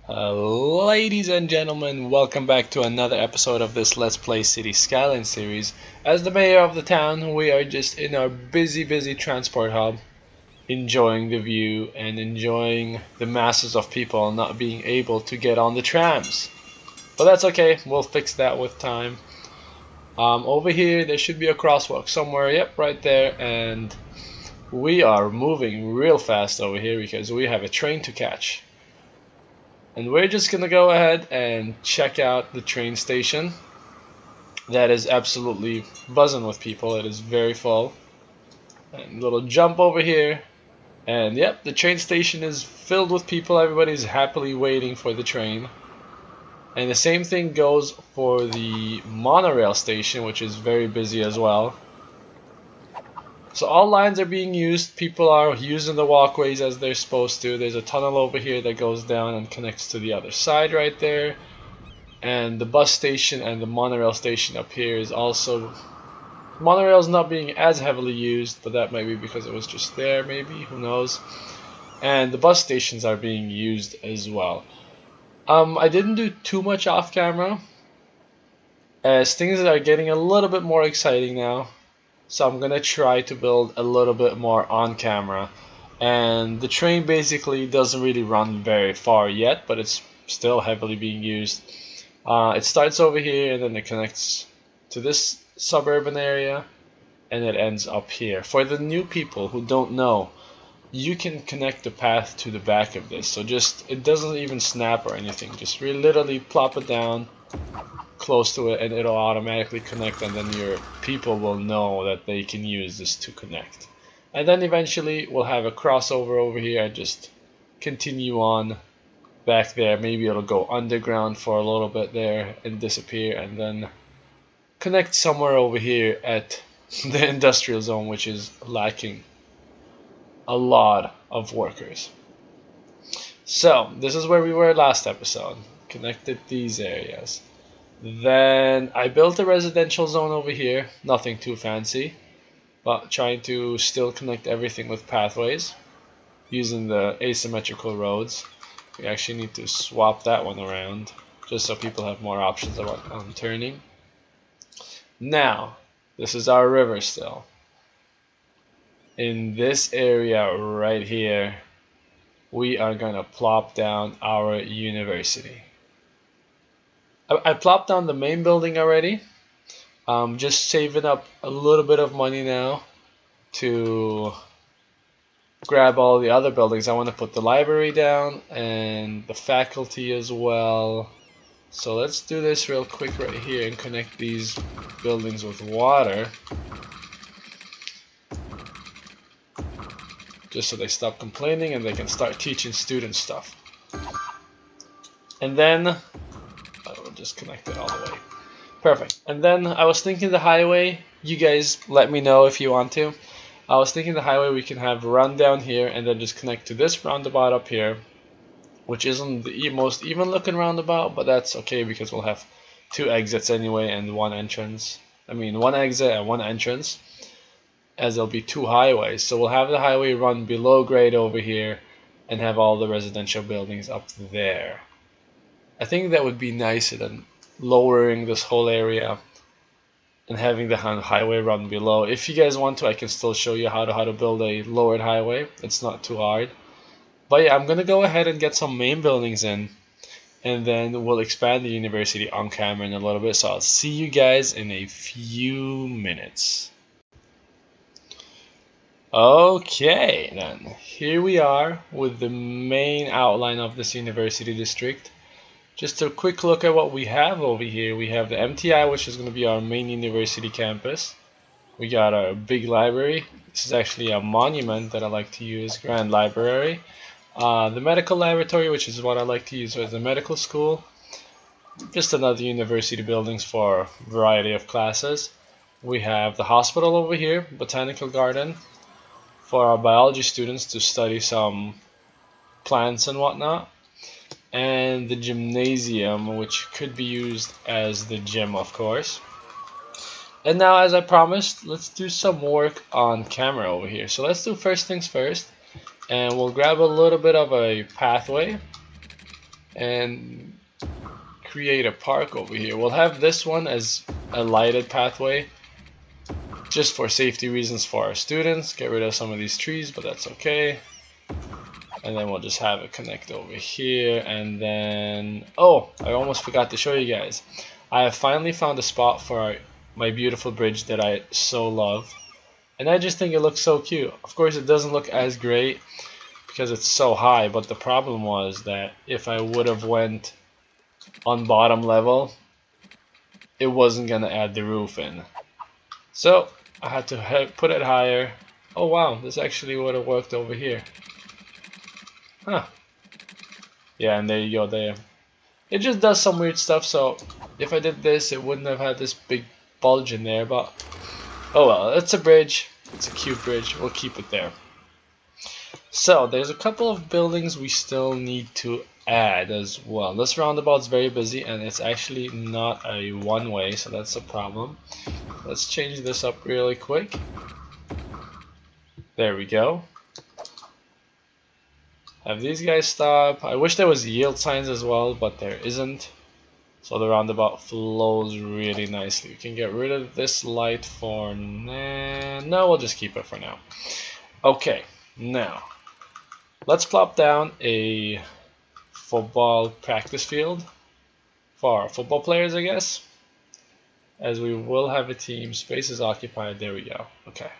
Ladies and gentlemen, welcome back to another episode of this Let's Play City Skylines series. As the mayor of the town, we are just in our busy transport hub, enjoying the view and enjoying the masses of people not being able to get on the trams. But that's okay, we'll fix that with time. Over here, there should be a crosswalk somewhere, yep, right there, and we are moving real fast over here because we have a train to catch. And we're just gonna go ahead and check out the train station. That is absolutely buzzing with people. It is very full. And little jump over here. And yep, the train station is filled with people. Everybody's happily waiting for the train. And the same thing goes for the monorail station, which is very busy as well. So all lines are being used. People are using the walkways as they're supposed to. There's a tunnel over here that goes down and connects to the other side right there. And the bus station and the monorail station up here is also... Monorail is not being as heavily used, but that might be because it was just there, maybe, who knows. And the bus stations are being used as well. I didn't do too much off camera, as things are getting a little bit more exciting now. So I'm gonna try to build a little bit more on camera. And the train basically doesn't really run very far yet, but it's still heavily being used. It starts over here and then it connects to this suburban area and it ends up here. For the new people who don't know, you can connect the path to the back of this. So just, it doesn't even snap or anything. Just literally plop it down close to it and it'll automatically connect, and then your people will know that they can use this to connect. And then eventually we'll have a crossover over here and just continue on back there. Maybe it'll go underground for a little bit there and disappear, and then connect somewhere over here at the industrial zone, which is lacking a lot of workers. So this is where we were last episode. Connected these areas. Then I built a residential zone over here, nothing too fancy, but trying to still connect everything with pathways using the asymmetrical roads. We actually need to swap that one around just so people have more options about turning. Now, this is our river still. In this area right here, we are gonna plop down our university. I plopped down the main building already. Just saving up a little bit of money now to grab all the other buildings. I want to put the library down and the faculty as well. So let's do this real quick right here and connect these buildings with water. Just so they stop complaining and they can start teaching students stuff. And then just connect it all the way. Perfect. And then I was thinking the highway, you guys let me know if you want to. I was thinking the highway we can have run down here and then just connect to this roundabout up here, which isn't the most even looking roundabout, but that's okay because we'll have two exits anyway and one entrance. I mean one exit and one entrance, as there'll be two highways. So we'll have the highway run below grade over here and have all the residential buildings up there. I think that would be nicer than lowering this whole area and having the highway run below. If you guys want to, I can still show you how to build a lowered highway. It's not too hard. But yeah, I'm gonna go ahead and get some main buildings in, and then we'll expand the university on camera in a little bit. So I'll see you guys in a few minutes. Okay, then here we are with the main outline of this university district. Just a quick look at what we have over here. We have the MTI, which is going to be our main university campus. We got our big library. This is actually a monument that I like to use, Grand Library. The medical laboratory, which is what I like to use as the medical school. Just another university buildings for a variety of classes. We have the hospital over here, botanical garden, for our biology students to study some plants and whatnot. And the gymnasium, which could be used as the gym, of course. And now, as I promised, let's do some work on camera over here. So let's do first things first, and we'll grab a little bit of a pathway and create a park over here. We'll have this one as a lighted pathway just for safety reasons for our students. Get rid of some of these trees, but that's okay. And then we'll just have it connect over here. And then, oh, I almost forgot to show you guys. I have finally found a spot for my beautiful bridge that I so love. And I just think it looks so cute. Of course, it doesn't look as great because it's so high, but the problem was that if I would have went on bottom level, it wasn't gonna add the roof in. So I had to put it higher. Oh wow, this actually would have worked over here. Huh. Yeah, and there you go there. It just does some weird stuff, so if I did this, it wouldn't have had this big bulge in there, but oh well, it's a bridge. It's a cute bridge. We'll keep it there. So there's a couple of buildings we still need to add as well. This roundabout's very busy and it's actually not a one-way, so that's a problem. Let's change this up really quick. There we go. Have these guys stop. I wish there was yield signs as well, but there isn't. So the roundabout flows really nicely. We can get rid of this light for now. No, we'll just keep it for now. Okay, now let's plop down a football practice field for our football players, I guess. As we will have a team. Space is occupied. There we go. Okay.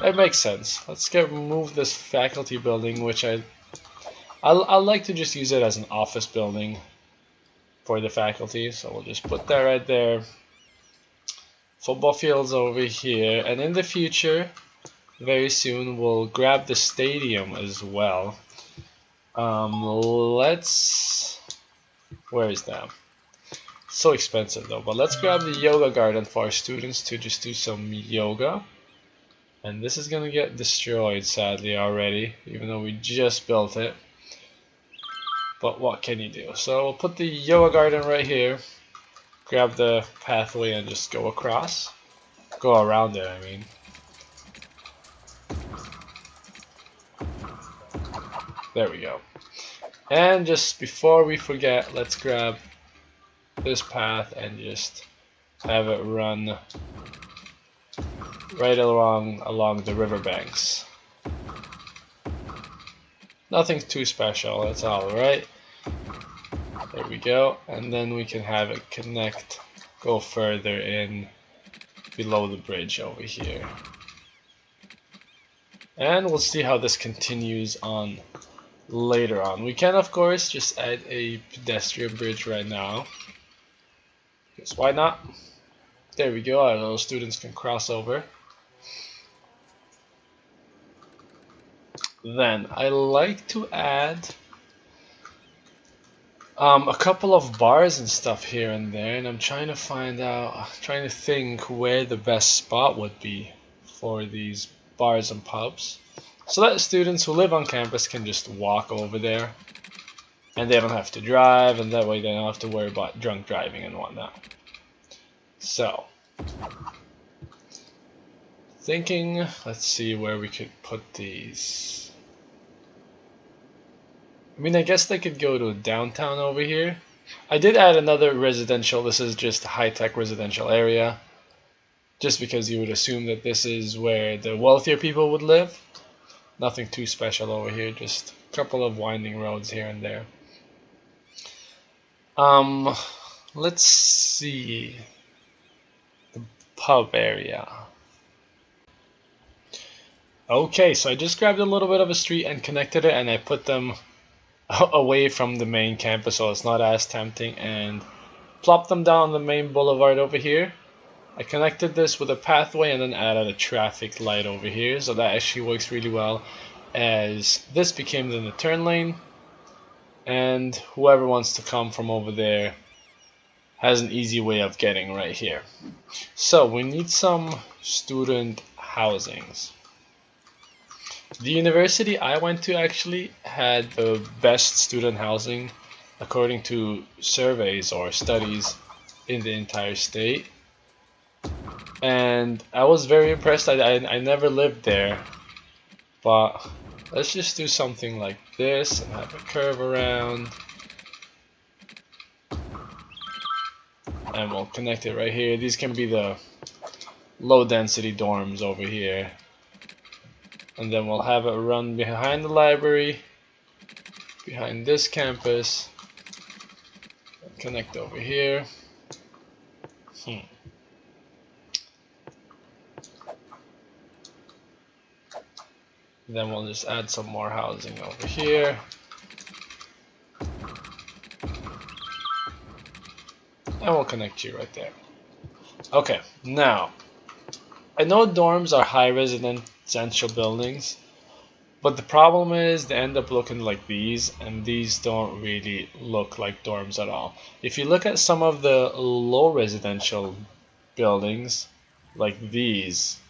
That makes sense. Let's remove this faculty building, which I like to just use it as an office building for the faculty. So we'll just put that right there. Football fields over here, and in the future, very soon, we'll grab the stadium as well. Where is that? So expensive though, but let's grab the yoga garden for our students to just do some yoga. And this is gonna get destroyed sadly already, even though we just built it. But what can you do? So we'll put the yoga garden right here, grab the pathway and just go across. Go around it, I mean. There we go. And just before we forget, let's grab this path and just have it run right along the riverbanks. Nothing too special, that's all right. There we go, and then we can have it connect, go further in below the bridge over here. And we'll see how this continues on later on. We can of course just add a pedestrian bridge right now. Because why not? There we go, our little students can cross over. Then I like to add a couple of bars and stuff here and there, and I'm trying to think where the best spot would be for these bars and pubs, so that students who live on campus can just walk over there and they don't have to drive, and that way they don't have to worry about drunk driving and whatnot. So thinking, let's see where we could put these. I mean, I guess they could go to downtown over here. I did add another residential. This is just a high-tech residential area, just because you would assume that this is where the wealthier people would live. Nothing too special over here, just a couple of winding roads here and there. Let's see. The pub area. Okay, so I just grabbed a little bit of a street and connected it, and I put them away from the main campus so it's not as tempting, and plopped them down the main boulevard over here. I connected this with a pathway and then added a traffic light over here, so that actually works really well, as this became then the turn lane, and whoever wants to come from over there has an easy way of getting right here. So we need some student housings. The university I went to actually had the best student housing according to surveys or studies in the entire state, and I was very impressed. I never lived there, but Let's just do something like this and have a curve around. And we'll connect it right here. These can be the low density dorms over here. And then we'll have it run behind the library, behind this campus. Connect over here. Then we'll just add some more housing over here. And we'll connect you right there. Okay, now, I know dorms are high residential buildings, but the problem is they end up looking like these, and these don't really look like dorms at all. If you look at some of the low residential buildings, like these,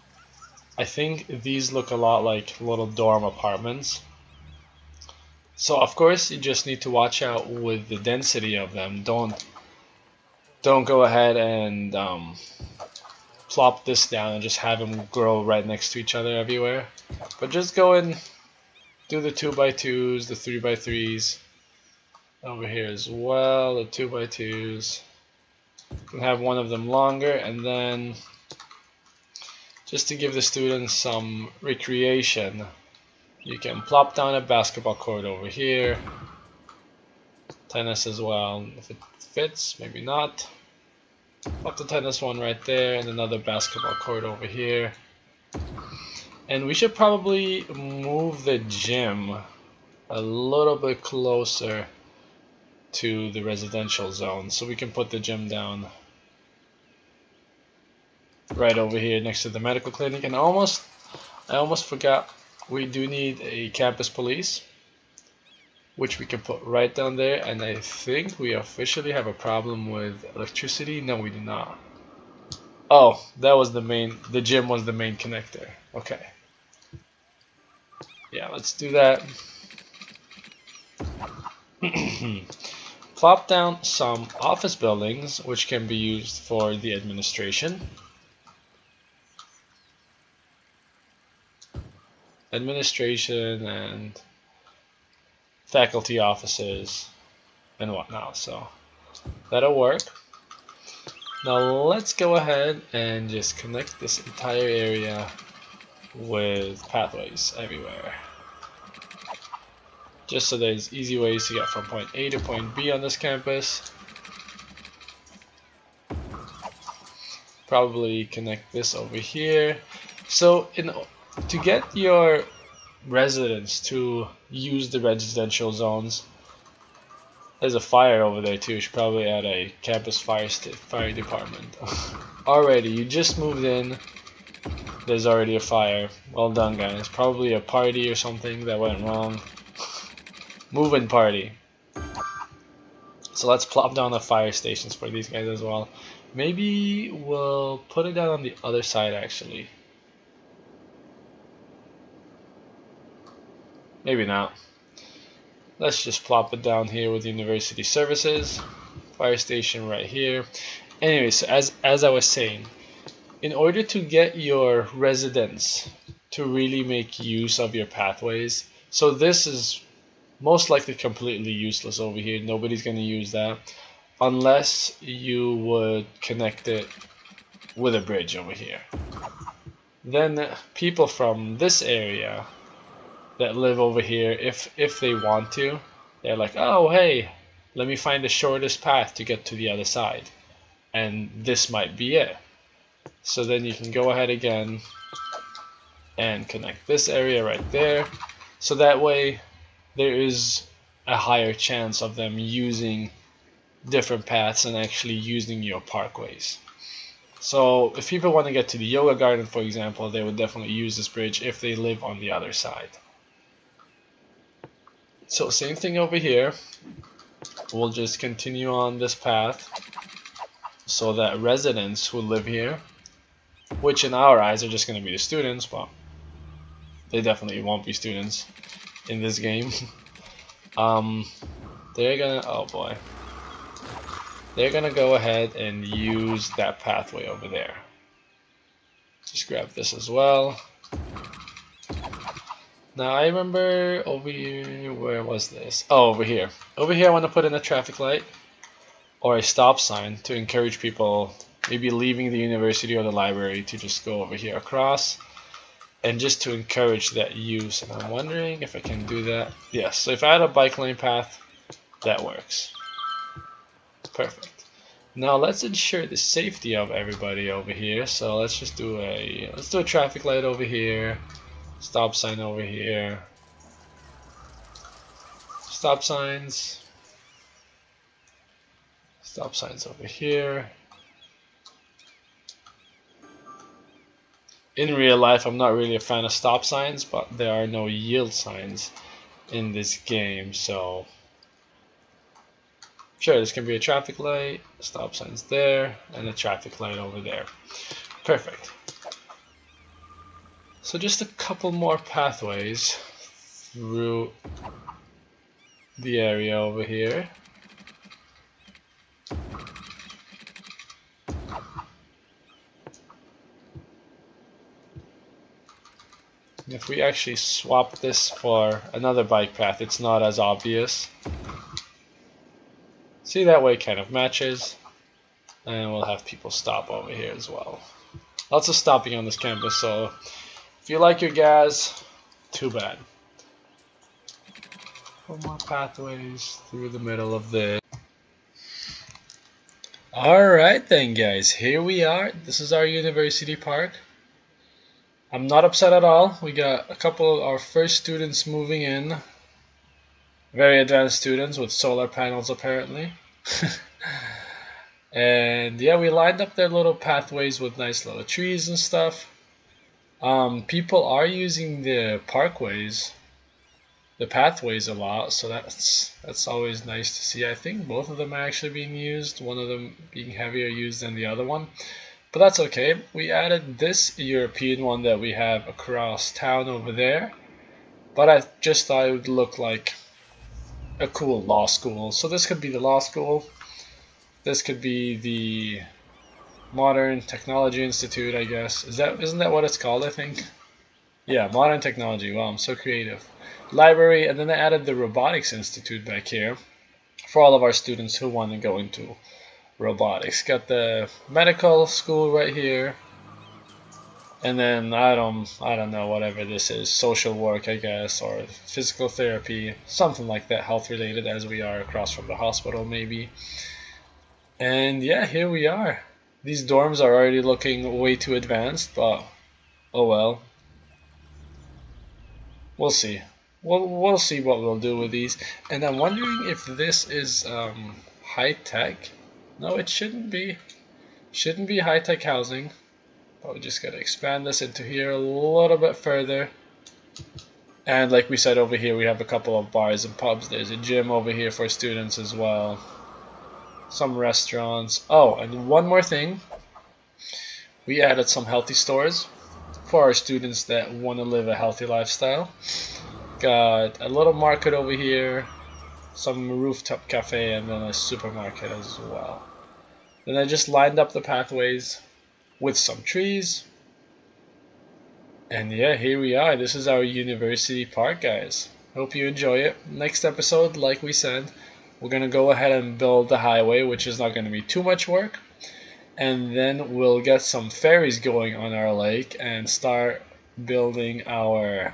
I think these look a lot like little dorm apartments. So of course you just need to watch out with the density of them. Don't go ahead and plop this down and just have them grow right next to each other everywhere. But just go and do the 2x2s, the 3x3s over here as well, the 2x2s. You can have one of them longer, and then just to give the students some recreation, you can plop down a basketball court over here, tennis as well, if it fits, maybe not. Plop the tennis one right there, and another basketball court over here. And we should probably move the gym a little bit closer to the residential zone, so we can put the gym down right over here next to the medical clinic. And I almost forgot, we do need a campus police, which we can put right down there. And I think we officially have a problem with electricity. No, we do not. Oh, that was the gym was the main connector. Okay. Yeah, let's do that. Plop down some office buildings, which can be used for the administration. Administration and faculty offices and whatnot, so that'll work. Now let's go ahead and just connect this entire area with pathways everywhere, just so there's easy ways to get from point A to point B on this campus. Probably connect this over here. So to get your residents to use the residential zones, there's a fire over there too. You should probably add a campus fire department. Alrighty, you just moved in. There's already a fire. Well done, guys. Probably a party or something that went wrong. Move-in party. So let's plop down the fire stations for these guys as well. Maybe we'll put it down on the other side actually. Maybe not. Let's just plop it down here with university services. Fire station right here. Anyway, so as I was saying, in order to get your residents to really make use of your pathways, so this is most likely completely useless over here. Nobody's going to use that unless you would connect it with a bridge over here. Then people from this area that live over here, if they want to, they're like, oh hey, let me find the shortest path to get to the other side, and this might be it. So then you can go ahead again and connect this area right there, so that way there is a higher chance of them using different paths and actually using your parkways. So if people want to get to the yoga garden, for example, they would definitely use this bridge if they live on the other side. So same thing over here. We'll just continue on this path so that residents who live here, which in our eyes are just going to be the students, but they definitely won't be students in this game. They're gonna, oh boy, they're gonna go ahead and use that pathway over there. Just grab this as well. Now I remember over here, where was this? Oh, over here. Over here I want to put in a traffic light or a stop sign to encourage people maybe leaving the university or the library to just go over here across, and just to encourage that use. And I'm wondering if I can do that. Yes, so if I had a bike lane path, that works. Perfect. Now let's ensure the safety of everybody over here. So let's just do a traffic light over here, stop sign over here, stop signs over here. In real life, I'm not really a fan of stop signs, but there are no yield signs in this game, so sure, this can be a traffic light, stop signs there, and a traffic light over there. Perfect. So just a couple more pathways through the area over here. If we actually swap this for another bike path, it's not as obvious. See, that way it kind of matches. And we'll have people stop over here as well. Lots of stopping on this campus, so if you like your gas, too bad. Four more pathways through the middle of this. Alright then guys, here we are. This is our university park. I'm not upset at all. We got a couple of our first students moving in. Very advanced students with solar panels apparently. And yeah, we lined up their little pathways with nice little trees and stuff. People are using the pathways a lot, so that's always nice to see. I think both of them are actually being used, one of them being heavier used than the other one. But that's okay. We added this European one that we have across town over there. But I just thought it would look like a cool law school. So this could be the law school. This could be the Modern Technology Institute, I guess. Isn't that what it's called, I think? Yeah, Modern Technology. Wow, I'm so creative. Library, and then I added the Robotics Institute back here for all of our students who want to go into robotics. Got the medical school right here, and then I don't know, whatever this is, social work I guess, or physical therapy, something like that, health related, as we are across from the hospital maybe. And yeah, here we are. These dorms are already looking way too advanced, but oh well, we'll see. We'll see what we'll do with these. And I'm wondering if this is high tech. No, it shouldn't be. Shouldn't be high-tech housing. But we just gotta expand this into here a little bit further. And like we said, over here we have a couple of bars and pubs. There's a gym over here for students as well. Some restaurants. Oh, and one more thing. We added some healthy stores for our students that want to live a healthy lifestyle. Got a little market over here, some rooftop cafe, and then a supermarket as well. Then I just lined up the pathways with some trees. And yeah, here we are. This is our university park, guys. Hope you enjoy it. Next episode, like we said, we're going to go ahead and build the highway, which is not going to be too much work. And then we'll get some ferries going on our lake and start building our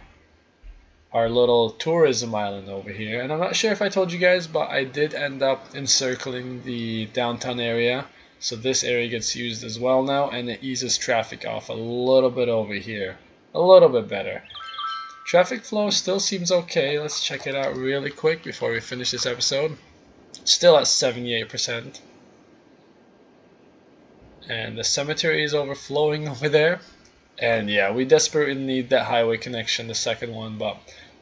little tourism island over here. And I'm not sure if I told you guys, but I did end up encircling the downtown area, so this area gets used as well now, and it eases traffic off a little bit over here, a little bit better. Traffic flow still seems okay. Let's check it out really quick before we finish this episode. Still at 78%. And the cemetery is overflowing over there. And yeah, we desperately need that highway connection, the second one, but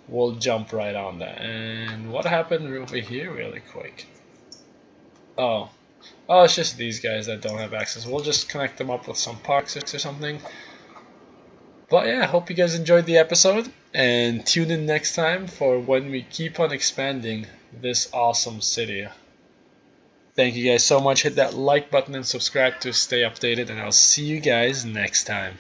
we'll jump right on that. And what happened over here really quick? Oh, it's just these guys that don't have access. We'll just connect them up with some parks or something. But yeah, I hope you guys enjoyed the episode, and tune in next time for when we keep on expanding this awesome city. Thank you guys so much. Hit that like button and subscribe to stay updated, and I'll see you guys next time.